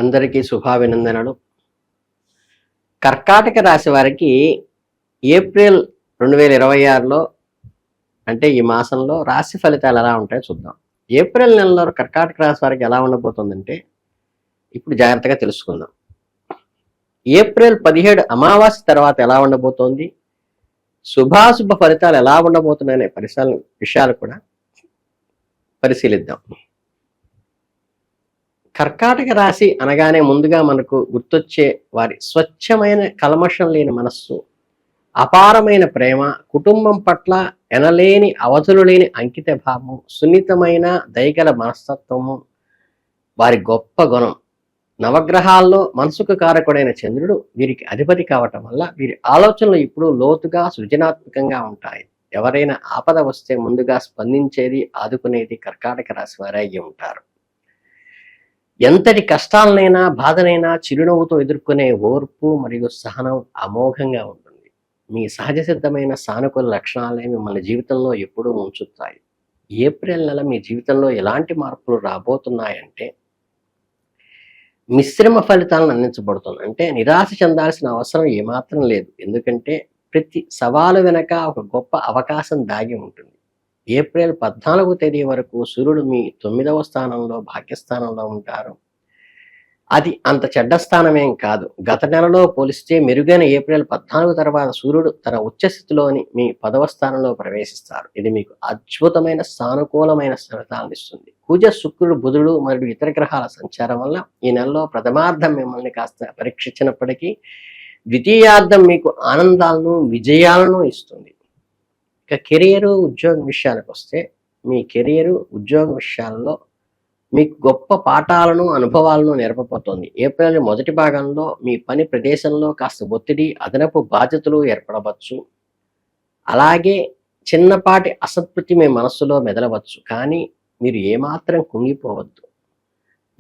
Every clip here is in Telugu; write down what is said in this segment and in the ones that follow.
అందరికీ శుభాభినందనలు. కర్కాటక రాశి వారికి ఏప్రిల్ 2026లో అంటే ఈ మాసంలో రాశి ఫలితాలు ఎలా ఉంటాయో చూద్దాం. ఏప్రిల్ నెలలో కర్కాటక రాశి వారికి ఎలా ఉండబోతుందంటే ఇప్పుడు జాగ్రత్తగా తెలుసుకుందాం. ఏప్రిల్ 17 అమావాస్య తర్వాత ఎలా ఉండబోతోంది, శుభాశుభ ఫలితాలు ఎలా ఉండబోతున్నాయనే విషయాలు కూడా పరిశీలిద్దాం. కర్కాటక రాశి అనగానే ముందుగా మనకు గుర్తొచ్చే వారి స్వచ్ఛమైన కల్మషం లేని మనస్సు, అపారమైన ప్రేమ, కుటుంబం పట్ల ఎనలేని అవధులు లేని అంకిత భావం, సున్నితమైన దయగల మనస్తత్వము వారి గొప్ప గుణం. నవగ్రహాల్లో మనసుకు కారకుడైన చంద్రుడు వీరికి అధిపతి కావటం వల్ల వీరి ఆలోచనలు ఇప్పుడు లోతుగా సృజనాత్మకంగా ఉంటాయి. ఎవరైనా ఆపద వస్తే ముందుగా స్పందించేది, ఆదుకునేది కర్కాటక రాశి వారే అయి ఉంటారు. ఎంతటి కష్టాలనైనా బాధనైనా చిరునవ్వుతో ఎదుర్కొనే ఓర్పు మరియు సహనం అమోఘంగా ఉంటుంది. మీ సహజ సిద్ధమైన సానుకూల లక్షణాలే మిమ్మల్ని జీవితంలో ఎప్పుడూ ఉంచుతాయి. ఏప్రిల్ నెల మీ జీవితంలో ఎలాంటి మార్పులు రాబోతున్నాయంటే మిశ్రమ ఫలితాలను అందించబడుతుంది. అంటే నిరాశ చెందాల్సిన అవసరం ఏమాత్రం లేదు. ఎందుకంటే ప్రతి సవాలు వెనక ఒక గొప్ప అవకాశం దాగి ఉంటుంది. ఏప్రిల్ 14వ తేదీ వరకు సూర్యుడు మీ 9వ స్థానంలో భాగ్యస్థానంలో ఉంటారు. అది అంత చెడ్డ స్థానమేం కాదు. గత నెలలో పోలిస్తే మెరుగైన ఏప్రిల్ 14 తర్వాత సూర్యుడు తన ఉచ్చస్థితిలోని మీ 10వ స్థానంలో ప్రవేశిస్తారు. ఇది మీకు అద్భుతమైన సానుకూలమైన ఫలితాలను ఇస్తుంది. కుజ, శుక్రుడు, బుధుడు మరియు ఇతర గ్రహాల సంచారం వల్ల ఈ నెలలో ప్రథమార్థం మిమ్మల్ని కాస్త పరీక్షించినప్పటికీ ద్వితీయార్థం మీకు ఆనందాలను విజయాలను ఇస్తుంది. ఇక కెరియరు, ఉద్యోగం విషయానికి వస్తే మీ కెరియరు, ఉద్యోగ విషయాల్లో మీకు గొప్ప పాఠాలను, అనుభవాలను నేర్పబోతోంది. ఏప్రిల్ మొదటి భాగంలో మీ పని ప్రదేశంలో కాస్త ఒత్తిడి, అదనపు బాధ్యతలు ఏర్పడవచ్చు. అలాగే చిన్నపాటి అసంతృప్తి మీ మనస్సులో మెదలవచ్చు. కానీ మీరు ఏమాత్రం కుంగిపోవద్దు.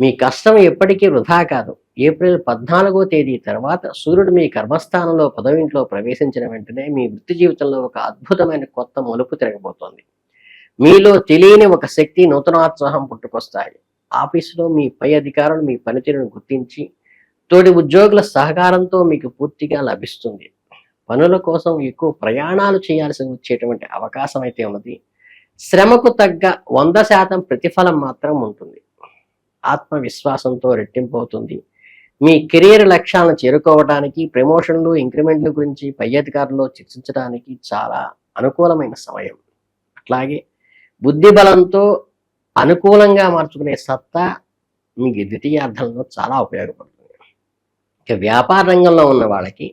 మీ కష్టం ఎప్పటికీ వృధా కాదు. ఏప్రిల్ 14వ తేదీ తర్వాత సూర్యుడు మీ కర్మస్థానంలో 10వ ఇంట్లో ప్రవేశించిన వెంటనే మీ వృత్తి జీవితంలో ఒక అద్భుతమైన కొత్త మలుపు తిరగబోతోంది. మీలో తెలియని ఒక శక్తి, నూతనోత్సాహం పుట్టుకొస్తాయి. ఆఫీసులో మీ పై అధికారులు మీ పనితీరును గుర్తించి తోటి ఉద్యోగుల సహకారంతో మీకు పూర్తిగా లభిస్తుంది. పనుల కోసం ఎక్కువ ప్రయాణాలు చేయాల్సి వచ్చేటువంటి అవకాశం అయితే ఉన్నది. శ్రమకు తగ్గ 100% ప్రతిఫలం మాత్రం ఉంటుంది. ఆత్మవిశ్వాసంతో రెట్టింపు అవుతుంది. మీ కెరీర్ లక్ష్యాలను చేరుకోవడానికి, ప్రమోషన్లు, ఇంక్రిమెంట్ల గురించి పై అధికారులు చర్చించడానికి చాలా అనుకూలమైన సమయం. అట్లాగే బుద్ధి బలంతో అనుకూలంగా మార్చుకునే సత్తా మీకు ద్వితీయార్థంలో చాలా ఉపయోగపడుతుంది. ఇక వ్యాపార రంగంలో ఉన్న వాళ్ళకి,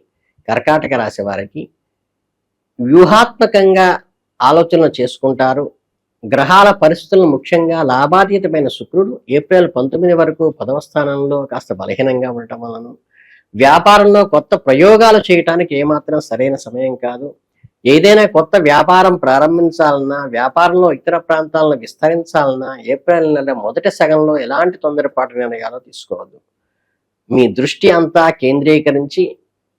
కర్కాటక రాశి వారికి వ్యూహాత్మకంగా ఆలోచనలు చేసుకుంటారు. గ్రహాల పరిస్థితులను, ముఖ్యంగా లాభాతీతమైన శుక్రుడు ఏప్రిల్ 19 వరకు 10వ స్థానంలో కాస్త బలహీనంగా ఉండటం వలన వ్యాపారంలో కొత్త ప్రయోగాలు చేయటానికి ఏమాత్రం సరైన సమయం కాదు. ఏదైనా కొత్త వ్యాపారం ప్రారంభించాలన్నా, వ్యాపారంలో ఇతర ప్రాంతాలను విస్తరించాలన్నా ఏప్రిల్ నెల మొదటి సగంలో ఎలాంటి తొందరపాటు నిర్ణయాలు తీసుకోవద్దు. మీ దృష్టి అంతా కేంద్రీకరించి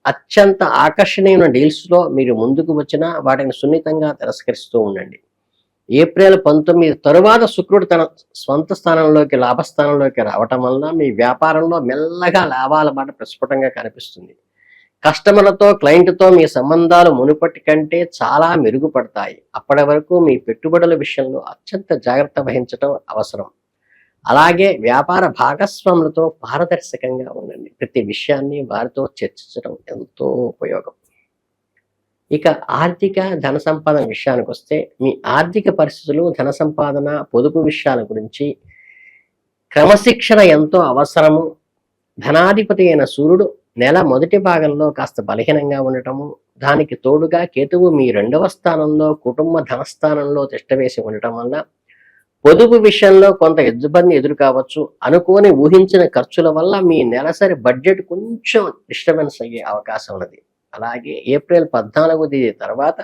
అత్యంత ఆకర్షణీయమైన డీల్స్లో మీరు ముందుకు వచ్చినా వాటిని సున్నితంగా తిరస్కరిస్తూ ఉండండి. ఏప్రిల్ 19 తరువాత శుక్రుడు తన స్వంత స్థానంలోకి, లాభస్థానంలోకి రావటం వలన మీ వ్యాపారంలో మెల్లగా లాభాల బాట ప్రస్ఫుటంగా కనిపిస్తుంది. కస్టమర్లతో, క్లయింట్తో మీ సంబంధాలు మునుపటి కంటే చాలా మెరుగుపడతాయి. అప్పటి వరకు మీ పెట్టుబడుల విషయంలో అత్యంత జాగ్రత్త వహించడం అవసరం. అలాగే వ్యాపార భాగస్వాములతో పారదర్శకంగా ఉండండి. ప్రతి విషయాన్ని వారితో చర్చించడం ఎంతో ఉపయోగం. ఇక ఆర్థిక, ధన సంపాదన విషయానికి వస్తే మీ ఆర్థిక పరిస్థితులు, ధన సంపాదన, పొదుపు విషయాల గురించి క్రమశిక్షణ ఎంతో అవసరము. ధనాధిపతి అయిన సూర్యుడు నెల మొదటి భాగంలో కాస్త బలహీనంగా ఉండటము, దానికి తోడుగా కేతువు మీ 2వ స్థానంలో కుటుంబ ధనస్థానంలో తిష్టవేసి ఉండటం వల్ల పొదుపు విషయంలో కొంత ఇబ్బంది ఎదురు కావచ్చు. అనుకోని ఊహించిన ఖర్చుల వల్ల మీ నెలసరి బడ్జెట్ కొంచెం డిస్టర్బెన్స్ అయ్యే అవకాశం ఉన్నది. అలాగే ఏప్రిల్ 14వ తేదీ తర్వాత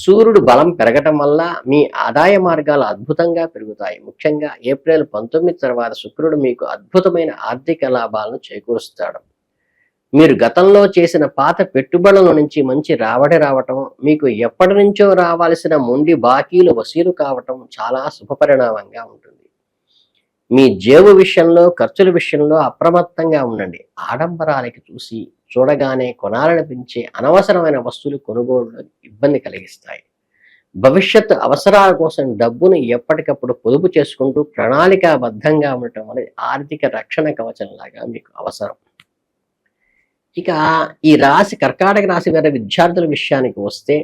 సూర్యుడు బలం పెరగటం వల్ల మీ ఆదాయ మార్గాలు అద్భుతంగా పెరుగుతాయి. ముఖ్యంగా ఏప్రిల్ 19 తర్వాత శుక్రుడు మీకు అద్భుతమైన ఆర్థిక లాభాలను చేకూరుస్తాడు. మీరు గతంలో చేసిన పాత పెట్టుబడుల నుంచి మంచి రాబడి రావటం, మీకు ఎప్పటి నుంచో రావాల్సిన మొండి బాకీలు వసూలు కావటం చాలా శుభపరిణామంగా ఉంటుంది. మీ జేబు విషయంలో, ఖర్చుల విషయంలో అప్రమత్తంగా ఉండండి. ఆడంబరాలకి చూడగానే కొనాలనిపించే అనవసరమైన వస్తువులు కొనుగోలులో ఇబ్బంది కలిగిస్తాయి. భవిష్యత్తు అవసరాల కోసం డబ్బును ఎప్పటికప్పుడు పొదుపు చేసుకుంటూ ప్రణాళికాబద్ధంగా ఉండటం అనేది ఆర్థిక రక్షణ కవచంలాగా మీకు అవసరం. ఇక ఈ కర్కాటక రాశి వారి విద్యార్థుల విషయానికి వస్తే,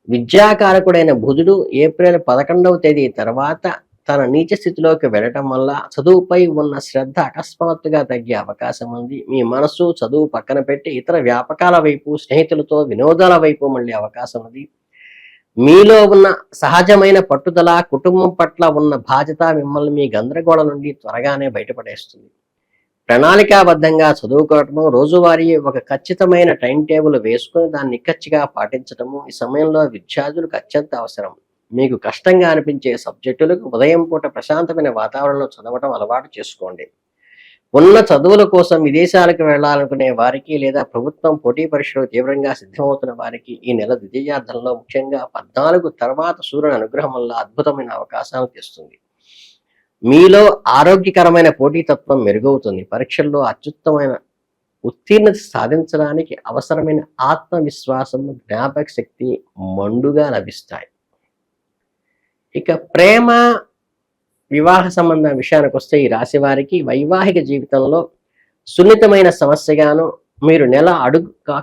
విద్యాకారకుడైన బుధుడు ఏప్రిల్ 11వ తేదీ తర్వాత తన నీచ స్థితిలోకి వెళ్ళటం వల్ల చదువుపై ఉన్న శ్రద్ధ అకస్మాత్తుగా తగ్గే అవకాశం ఉంది. మీ మనసు చదువు పక్కన పెట్టి ఇతర వ్యాపకాల వైపు, స్నేహితులతో వినోదాల వైపు మళ్ళీ అవకాశం ఉంది. మీలో ఉన్న సహజమైన పట్టుదల, కుటుంబం పట్ల ఉన్న బాధ్యత మిమ్మల్ని మీ గందరగోళం నుండి త్వరగానే బయటపడేస్తుంది. ప్రణాళికాబద్ధంగా చదువుకోవటము, రోజువారీ ఒక ఖచ్చితమైన టైం టేబుల్ వేసుకుని దాన్ని నిక్కచ్చిగా పాటించటము ఈ సమయంలో విద్యార్థులకు అత్యంత అవసరం. మీకు కష్టంగా అనిపించే సబ్జెక్టులకు ఉదయం పూట ప్రశాంతమైన వాతావరణంలో చదవటం అలవాటు చేసుకోండి. ఉన్న చదువుల కోసం విదేశాలకు వెళ్లాలనుకునే వారికి లేదా ప్రభుత్వం పోటీ పరీక్షలు తీవ్రంగా సిద్ధమవుతున్న వారికి ఈ నెల ద్వితీయార్థంలో, ముఖ్యంగా 14 తర్వాత సూర్యుని అనుగ్రహం వల్ల అద్భుతమైన అవకాశాలు తెస్తుంది. మీలో ఆరోగ్యకరమైన పోటీతత్వం మెరుగవుతుంది. పరీక్షల్లో అత్యుత్తమైన ఉత్తీర్ణత సాధించడానికి అవసరమైన ఆత్మవిశ్వాసం, జ్ఞాపక శక్తి మండుగా లభిస్తాయి. ఇక ప్రేమ, వివాహ సంబంధ విషయానికి వస్తే ఈ రాశి వారికి వైవాహిక జీవితంలో సున్నితమైన సమస్యగాను, మీరు నెల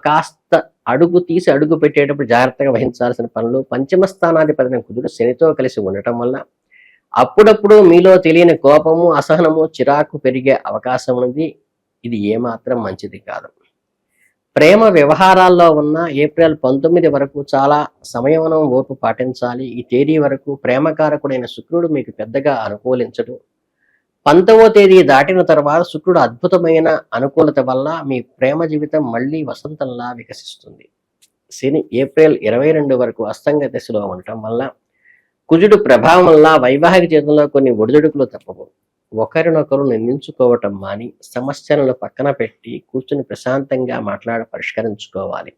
కాస్త అడుగు పెట్టేటప్పుడు జాగ్రత్తగా వహించాల్సిన పనులు, పంచమ స్థానాధిపతి కుజుడు శనితో కలిసి ఉండటం వల్ల అప్పుడప్పుడు మీలో తెలియని కోపము, అసహనము, చిరాకు పెరిగే అవకాశం ఉంది. ఇది ఏమాత్రం మంచిది కాదు. ప్రేమ వ్యవహారాల్లో ఉన్న ఏప్రిల్ 19 వరకు చాలా సంయమనం, ఓర్పు పాటించాలి. ఈ తేదీ వరకు ప్రేమకారకుడైన శుక్రుడు మీకు పెద్దగా అనుకూలించడు. 19వ తేదీ దాటిన తర్వాత శుక్రుడు అద్భుతమైన అనుకూలత వల్ల మీ ప్రేమ జీవితం మళ్ళీ వసంతంలా వికసిస్తుంది. శని ఏప్రిల్ 22 వరకు అస్తంగ దశలో ఉండటం వల్ల, కుజుడు ప్రభావం వల్ల వైవాహిక జీవితంలో కొన్ని ఒడిదుడుకులు తప్పవు. ఒకరినొకరు నిందించుకోవటం మాని సమస్యలను పక్కన పెట్టి కూర్చుని ప్రశాంతంగా పరిష్కరించుకోవాలి.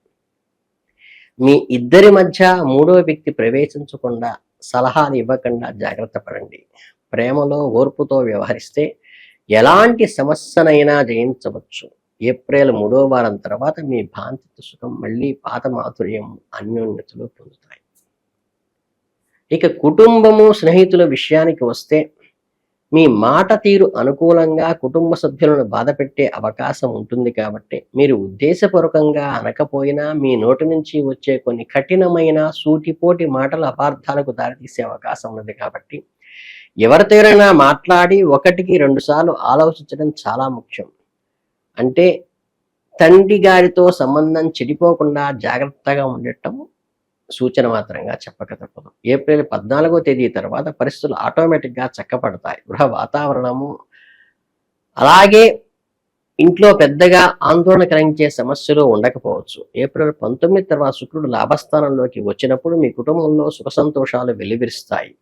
మీ ఇద్దరి మధ్య మూడో వ్యక్తి ప్రవేశించకుండా, సలహాలు ఇవ్వకుండా జాగ్రత్త పడండి. ప్రేమలో ఓర్పుతో వ్యవహరిస్తే ఎలాంటి సమస్యనైనా జయించవచ్చు. ఏప్రిల్ 3వ వారం తర్వాత మీ భాంతిత సుఖం మళ్ళీ పాత మాధుర్యం, అన్యోన్యతలు పొందుతాయి. ఇక కుటుంబము, స్నేహితుల విషయానికి వస్తే, మీ మాట తీరు అనుకూలంగా కుటుంబ సభ్యులను బాధపెట్టే అవకాశం ఉంటుంది. కాబట్టి మీరు ఉద్దేశపూర్వకంగా అనకపోయినా మీ నోటి నుంచి వచ్చే కొన్ని కఠినమైన సూటిపోటి మాటల అపార్థాలకు దారితీసే అవకాశం ఉన్నది. కాబట్టి ఎవరితోనైనా మాట్లాడి 1కి 2 సార్లు ఆలోచించడం చాలా ముఖ్యం. అంటే తండ్రి గారితో సంబంధం చెడిపోకుండా జాగ్రత్తగా ఉండటం సూచన మాత్రంగా చెప్పక తప్పదు. ఏప్రిల్ 14వ తేదీ తర్వాత పరిస్థితులు ఆటోమేటిక్గా చక్కపడతాయి. గృహ వాతావరణము, అలాగే ఇంట్లో పెద్దగా ఆందోళన కలిగించే సమస్యలు ఉండకపోవచ్చు. ఏప్రిల్ 19 తర్వాత శుక్రుడు లాభస్థానంలోకి వచ్చినప్పుడు మీ కుటుంబంలో సుఖ సంతోషాలు వెల్లివిరుస్తాయి.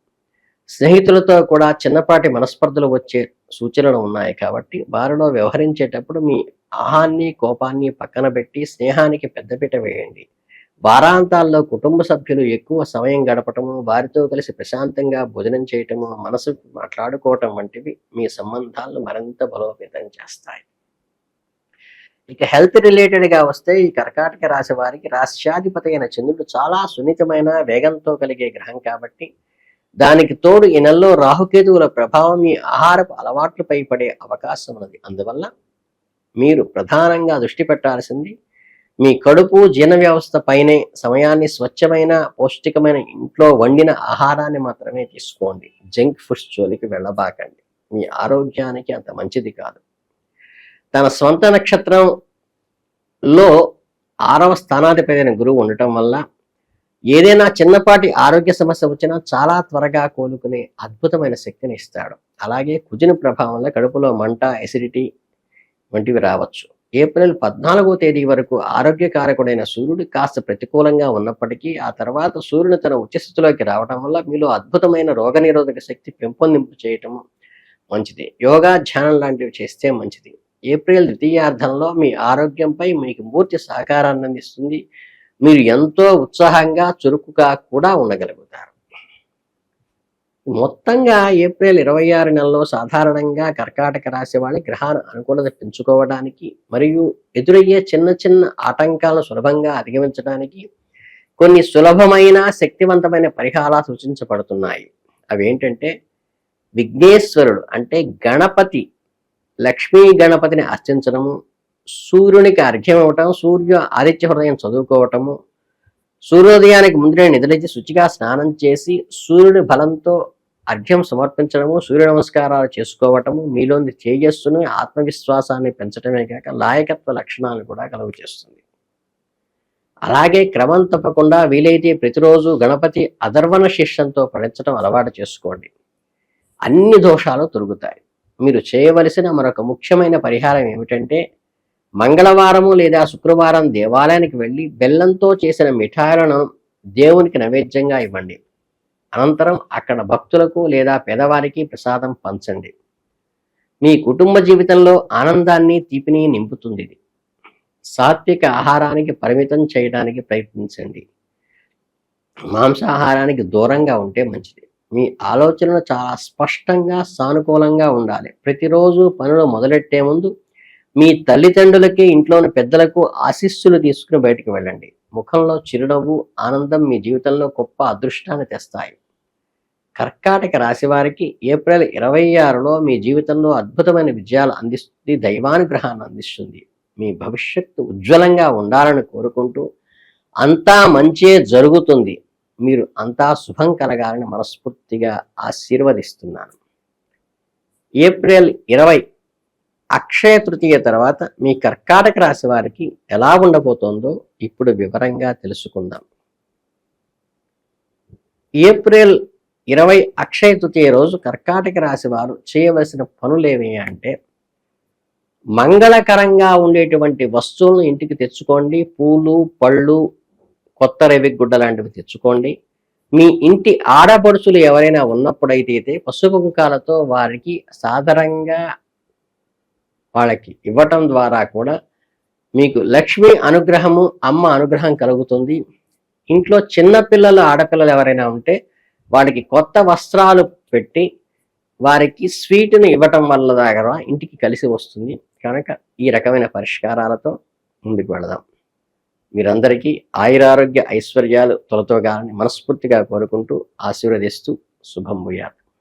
స్నేహితులతో కూడా చిన్నపాటి మనస్పర్ధలు వచ్చే సూచనలు ఉన్నాయి. కాబట్టి వారిలో వ్యవహరించేటప్పుడు మీ ఆహాన్ని, కోపాన్ని పక్కన పెట్టి స్నేహానికి పెద్దపీట వేయండి. వారాంతాల్లో కుటుంబ సభ్యులు ఎక్కువ సమయం గడపటము, వారితో కలిసి ప్రశాంతంగా భోజనం చేయటము, మనసు మాట్లాడుకోవటం వంటివి మీ సంబంధాలను మరింత బలోపేతం చేస్తాయి. ఇక హెల్త్ రిలేటెడ్గా వస్తే, ఈ కర్కాటక రాశి వారికి రాశ్యాధిపతి అయిన చంద్రుడు చాలా సున్నితమైన, వేగంతో కలిగే గ్రహం. కాబట్టి దానికి తోడు ఈ నెలలో రాహుకేతువుల ప్రభావం మీ ఆహారపు అలవాట్లపై పడే అవకాశం ఉన్నది. అందువల్ల మీరు ప్రధానంగా దృష్టి పెట్టాల్సింది మీ కడుపు, జీర్ణ వ్యవస్థ పైనే. సమయాన్ని స్వచ్ఛమైన, పౌష్టికమైన ఇంట్లో వండిన ఆహారాన్ని మాత్రమే తీసుకోండి. జంక్ ఫుడ్స్ జోలికి వెళ్ళబాకండి. మీ ఆరోగ్యానికి అంత మంచిది కాదు. తన స్వంత నక్షత్రంలో 6వ స్థానాధిపతి అయిన గురువు ఉండటం వల్ల ఏదైనా చిన్నపాటి ఆరోగ్య సమస్య వచ్చినా చాలా త్వరగా కోలుకునే అద్భుతమైన శక్తిని ఇస్తాడు. అలాగే కుజుని ప్రభావంలో కడుపులో మంట, ఎసిడిటీ వంటివి రావచ్చు. ఏప్రిల్ 14వ తేదీ వరకు ఆరోగ్యకారకుడైన సూర్యుడు కాస్త ప్రతికూలంగా ఉన్నప్పటికీ ఆ తర్వాత సూర్యుడు తన ఉచ్చస్థితిలోకి రావడం వల్ల మీలో అద్భుతమైన రోగనిరోధక శక్తి పెంపొందింపు చేయటం మంచిది. యోగా, ధ్యానం లాంటివి చేస్తే మంచిది. ఏప్రిల్ ద్వితీయార్థంలో మీ ఆరోగ్యంపై మీకు పూర్తి సహకారాన్ని అందిస్తుంది. మీరు ఎంతో ఉత్సాహంగా, చురుకుగా కూడా ఉండగలుగుతారు. మొత్తంగా ఏప్రిల్ 26 నెలలో సాధారణంగా కర్కాటక రాశి వాళ్ళ గ్రహాల అనుకూలత పెంచుకోవడానికి మరియు ఎదురయ్యే చిన్న చిన్న ఆటంకాలను సులభంగా అధిగమించడానికి కొన్ని సులభమైన శక్తివంతమైన పరిహారాలు సూచించబడుతున్నాయి. అవేంటంటే విఘ్నేశ్వరుడు అంటే గణపతి, లక్ష్మీ గణపతిని అర్చించడము, సూర్యునికి అర్ఘ్యం ఇవ్వటం, ఆదిత్య హృదయం చదువుకోవటము, సూర్యోదయానికి ముందే నిద్రలేచి శుచిగా స్నానం చేసి సూర్యుని బలంతో అర్ఘ్యం సమర్పించడము, సూర్య నమస్కారాలు చేసుకోవటము మీలోని తేజస్సును, ఆత్మవిశ్వాసాన్ని పెంచడమే కాక లాయకత్వ లక్షణాలను కూడా కలుగు చేస్తుంది. అలాగే క్రమం తప్పకుండా వీలైతే ప్రతిరోజు గణపతి అధర్వణ శిష్యంతో పఠించడం అలవాటు చేసుకోండి. అన్ని దోషాలు తొలగుతాయి. మీరు చేయవలసిన మరొక ముఖ్యమైన పరిహారం ఏమిటంటే మంగళవారము లేదా శుక్రవారం దేవాలయానికి వెళ్ళి బెల్లంతో చేసిన మిఠాయిలను దేవునికి నైవేద్యంగా ఇవ్వండి. అనంతరం అక్కడ భక్తులకు లేదా పేదవారికి ప్రసాదం పంచండి. మీ కుటుంబ జీవితంలో ఆనందాన్ని, తీపిని నింపుతుంది. సాత్విక ఆహారానికి పరిమితం చేయడానికి ప్రయత్నించండి. మాంసాహారానికి దూరంగా ఉంటే మంచిది. మీ ఆలోచనలు చాలా స్పష్టంగా, సానుకూలంగా ఉండాలి. ప్రతిరోజు పనులు మొదలెట్టే ముందు మీ తల్లిదండ్రులకి, ఇంట్లోని పెద్దలకు ఆశీస్సులు తీసుకుని బయటకు వెళ్ళండి. ముఖంలో చిరునవ్వు, ఆనందం మీ జీవితంలో గొప్ప అదృష్టాన్ని తెస్తాయి. కర్కాటక రాశి వారికి ఏప్రిల్ 26లో మీ జీవితంలో అద్భుతమైన విజయాలు అందిస్తుంది, దైవానుగ్రహాన్ని అందిస్తుంది. మీ భవిష్యత్తు ఉజ్వలంగా ఉండాలని కోరుకుంటూ అంతా మంచే జరుగుతుంది, మీరు అంతా శుభం కలగాలని మనస్ఫూర్తిగా ఆశీర్వదిస్తున్నాను. ఏప్రిల్ 20 అక్షయ తృతీయ తర్వాత మీ కర్కాటక రాశి వారికి ఎలా ఉండబోతోందో ఇప్పుడు వివరంగా తెలుసుకుందాం. ఏప్రిల్ 20 అక్షయ తృతీయ రోజు కర్కాటక రాశి వారు చేయవలసిన పనులేవి అంటే మంగళకరంగా ఉండేటువంటి వస్తువులను ఇంటికి తెచ్చుకోండి. పూలు, పళ్ళు, కొత్త రేవిగుడ్డ లాంటివి తెచ్చుకోండి. మీ ఇంటి ఆడపడుచులు ఎవరైనా ఉన్నప్పుడైతే పసుపు కుంకాలతో వారికి సాధారణంగా వాళ్ళకి ఇవ్వటం ద్వారా కూడా మీకు లక్ష్మీ అనుగ్రహము, అమ్మ అనుగ్రహం కలుగుతుంది. ఇంట్లో చిన్నపిల్లలు, ఆడపిల్లలు ఎవరైనా ఉంటే వారికి కొత్త వస్త్రాలు పెట్టి వారికి స్వీట్ను ఇవ్వటం వల్ల దగ్గర ఇంటికి కలిసి వస్తుంది. కనుక ఈ రకమైన పరిష్కారాలతో ముందుకు వెళదాం. మీరందరికీ ఆయురారోగ్య ఐశ్వర్యాలు తొలతోగాలని మనస్ఫూర్తిగా కోరుకుంటూ ఆశీర్వదిస్తూ శుభం భూయాత్.